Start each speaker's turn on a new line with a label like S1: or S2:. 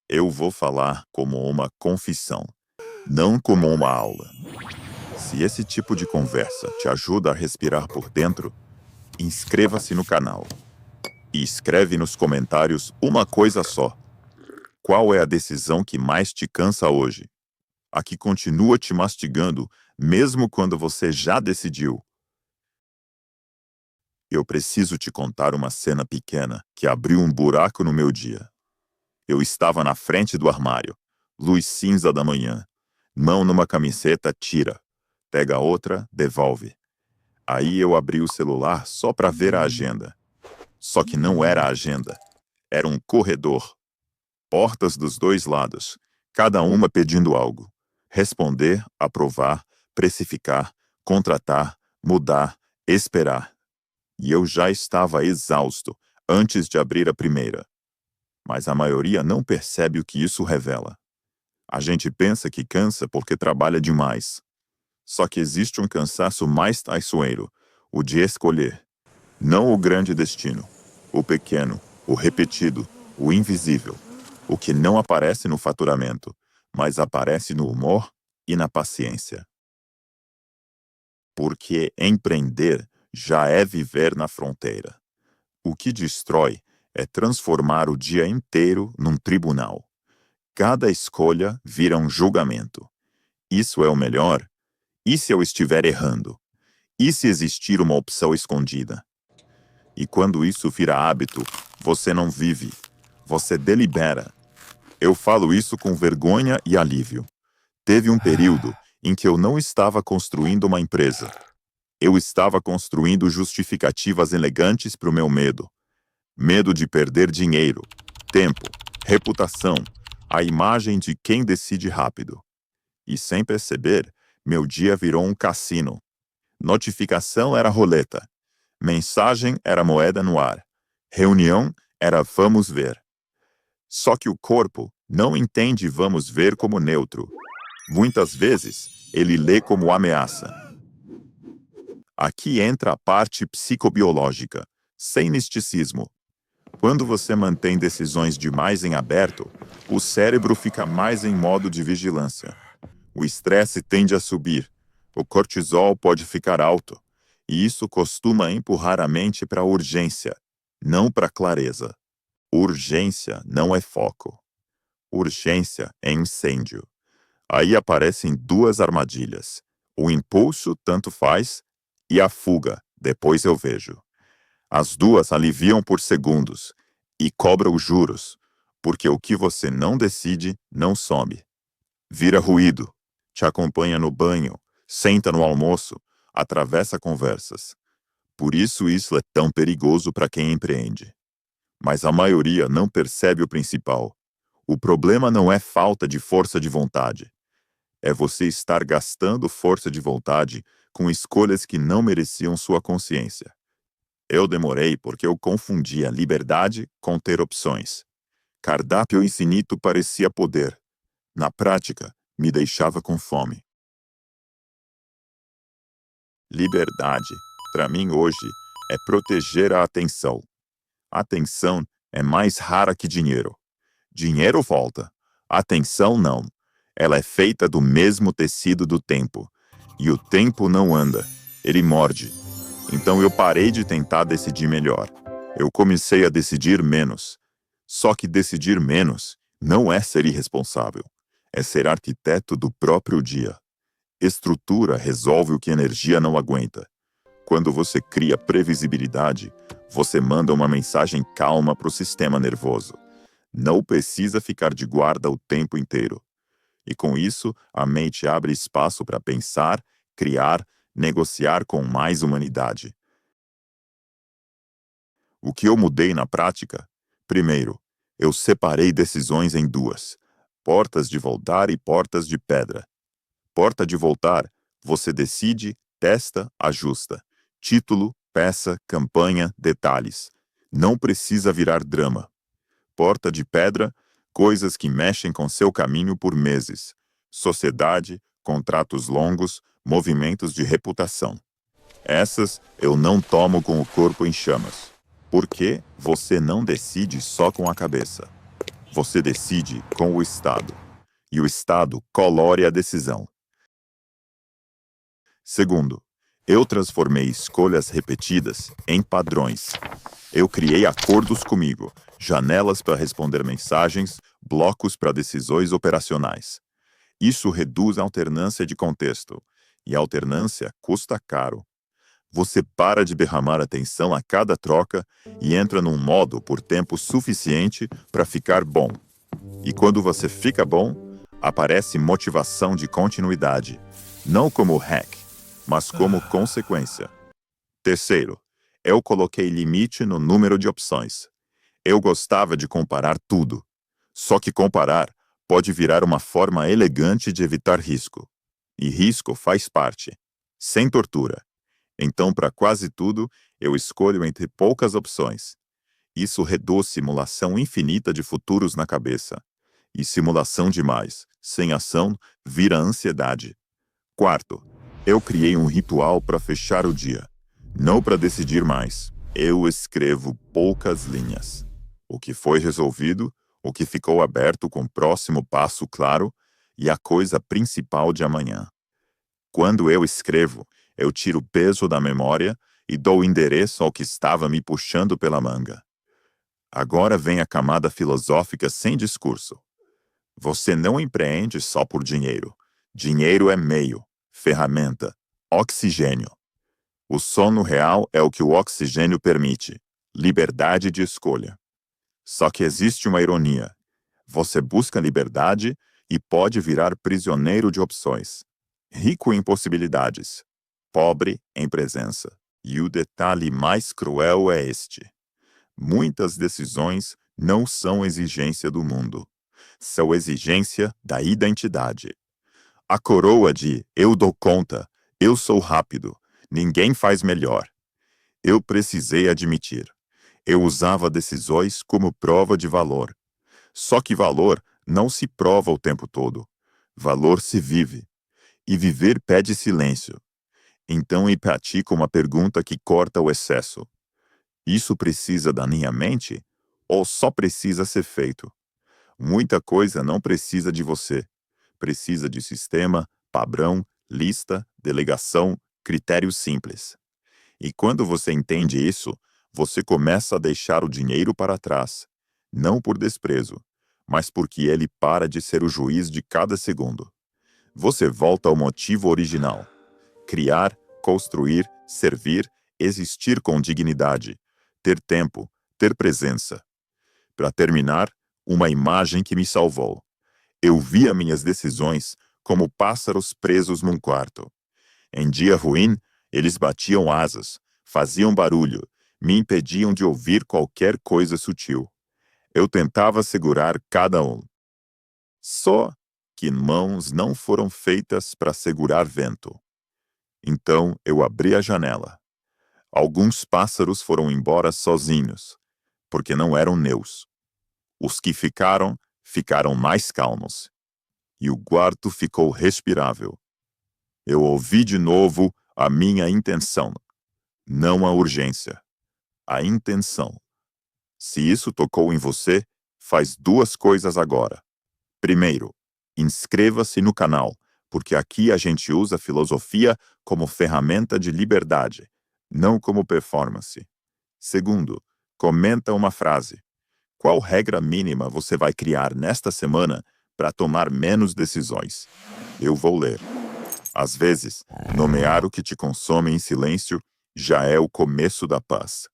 S1: Eu vou falar como uma confissão, não como uma aula. Se esse tipo de conversa te ajuda a respirar por dentro, inscreva-se no canal e escreve nos comentários uma coisa só. Qual é a decisão que mais te cansa hoje? A que continua te mastigando, mesmo quando você já decidiu? Eu preciso te contar uma cena pequena que abriu um buraco no meu dia. Eu estava na frente do armário, luz cinza da manhã, mão numa camiseta, tira, pega outra, devolve. Aí eu abri o celular só para ver a agenda. Só que não era a agenda, era um corredor. Portas dos dois lados, cada uma pedindo algo. Responder, aprovar, precificar, contratar, mudar, esperar. E eu já estava exausto antes de abrir a primeira. Mas a maioria não percebe o que isso revela. A gente pensa que cansa porque trabalha demais. Só que existe um cansaço mais traiçoeiro, o de escolher. Não o grande destino, o pequeno, o repetido, o invisível, o que não aparece no faturamento, mas aparece no humor e na paciência. Porque empreender já é viver na fronteira. O que destrói é transformar o dia inteiro num tribunal. Cada escolha vira um julgamento. Isso é o melhor? E se eu estiver errando? E se existir uma opção escondida? E quando isso vira hábito, você não vive, você delibera. Eu falo isso com vergonha e alívio. Teve um período em que eu não estava construindo uma empresa. Eu estava construindo justificativas elegantes para o meu medo. Medo de perder dinheiro, tempo, reputação, a imagem de quem decide rápido. E sem perceber, meu dia virou um cassino. Notificação era roleta. Mensagem era moeda no ar. Reunião era vamos ver. Só que o corpo não entende vamos ver como neutro. Muitas vezes, ele lê como ameaça. Aqui entra a parte psicobiológica, sem misticismo. Quando você mantém decisões demais em aberto, o cérebro fica mais em modo de vigilância. O estresse tende a subir, o cortisol pode ficar alto, e isso costuma empurrar a mente para a urgência, não para a clareza. Urgência não é foco. Urgência é incêndio. Aí aparecem duas armadilhas. O impulso tanto faz e a fuga, depois eu vejo. As duas aliviam por segundos e cobram juros, porque o que você não decide não some. Vira ruído, te acompanha no banho, senta no almoço, atravessa conversas. Por isso é tão perigoso para quem empreende. Mas a maioria não percebe o principal. O problema não é falta de força de vontade. É você estar gastando força de vontade com escolhas que não mereciam sua consciência. Eu demorei porque eu confundia liberdade com ter opções. Cardápio infinito parecia poder. Na prática, me deixava com fome. Liberdade, para mim hoje, é proteger a atenção. Atenção é mais rara que dinheiro. Dinheiro volta. Atenção não. Ela é feita do mesmo tecido do tempo. E o tempo não anda. Ele morde. Então eu parei de tentar decidir melhor. Eu comecei a decidir menos. Só que decidir menos não é ser irresponsável. É ser arquiteto do próprio dia. Estrutura resolve o que energia não aguenta. Quando você cria previsibilidade, você manda uma mensagem calma para o sistema nervoso. Não precisa ficar de guarda o tempo inteiro. E com isso, a mente abre espaço para pensar, criar, negociar com mais humanidade. O que eu mudei na prática? Primeiro, eu separei decisões em duas: portas de voltar e portas de pedra. Porta de voltar, você decide, testa, ajusta. Título, peça, campanha, detalhes. Não precisa virar drama. Porta de pedra, coisas que mexem com seu caminho por meses. Sociedade, contratos longos, movimentos de reputação. Essas eu não tomo com o corpo em chamas. Porque você não decide só com a cabeça. Você decide com o Estado, e o Estado colore a decisão. Segundo, eu transformei escolhas repetidas em padrões. Eu criei acordos comigo, janelas para responder mensagens, blocos para decisões operacionais. Isso reduz a alternância de contexto, e a alternância custa caro. Você para de derramar atenção a cada troca e entra num modo por tempo suficiente para ficar bom. E quando você fica bom, aparece motivação de continuidade, não como hack, mas como consequência. Terceiro, eu coloquei limite no número de opções. Eu gostava de comparar tudo. Só que comparar pode virar uma forma elegante de evitar risco. E risco faz parte, sem tortura. Então, para quase tudo, eu escolho entre poucas opções. Isso reduz simulação infinita de futuros na cabeça. E simulação demais, sem ação, vira ansiedade. Quarto, eu criei um ritual para fechar o dia. Não para decidir mais. Eu escrevo poucas linhas. O que foi resolvido, o que ficou aberto com o próximo passo claro e a coisa principal de amanhã. Quando eu escrevo, eu tiro o peso da memória e dou endereço ao que estava me puxando pela manga. Agora vem a camada filosófica sem discurso. Você não empreende só por dinheiro. Dinheiro é meio, ferramenta, oxigênio. O sono real é o que o oxigênio permite, liberdade de escolha. Só que existe uma ironia. Você busca liberdade e pode virar prisioneiro de opções. Rico em possibilidades, pobre em presença. E o detalhe mais cruel é este. Muitas decisões não são exigência do mundo. São exigência da identidade. A coroa de eu dou conta, eu sou rápido, ninguém faz melhor. Eu precisei admitir. Eu usava decisões como prova de valor. Só que valor não se prova o tempo todo. Valor se vive. E viver pede silêncio. Então eu pratico uma pergunta que corta o excesso. Isso precisa da minha mente ou só precisa ser feito? Muita coisa não precisa de você. Precisa de sistema, padrão, lista, delegação, critérios simples. E quando você entende isso, você começa a deixar o dinheiro para trás. Não por desprezo, mas porque ele para de ser o juiz de cada segundo. Você volta ao motivo original. Criar, construir, servir, existir com dignidade, ter tempo, ter presença. Para terminar, uma imagem que me salvou. Eu via minhas decisões como pássaros presos num quarto. Em dia ruim, eles batiam asas, faziam barulho, me impediam de ouvir qualquer coisa sutil. Eu tentava segurar cada um. Só que mãos não foram feitas para segurar vento. Então eu abri a janela. Alguns pássaros foram embora sozinhos, porque não eram meus. Os que ficaram, ficaram mais calmos. E o quarto ficou respirável. Eu ouvi de novo a minha intenção, não a urgência. A intenção. Se isso tocou em você, faz duas coisas agora. Primeiro, inscreva-se no canal, porque aqui a gente usa a filosofia como ferramenta de liberdade, não como performance. Segundo, comenta uma frase. Qual regra mínima você vai criar nesta semana para tomar menos decisões? Eu vou ler. Às vezes, nomear o que te consome em silêncio já é o começo da paz.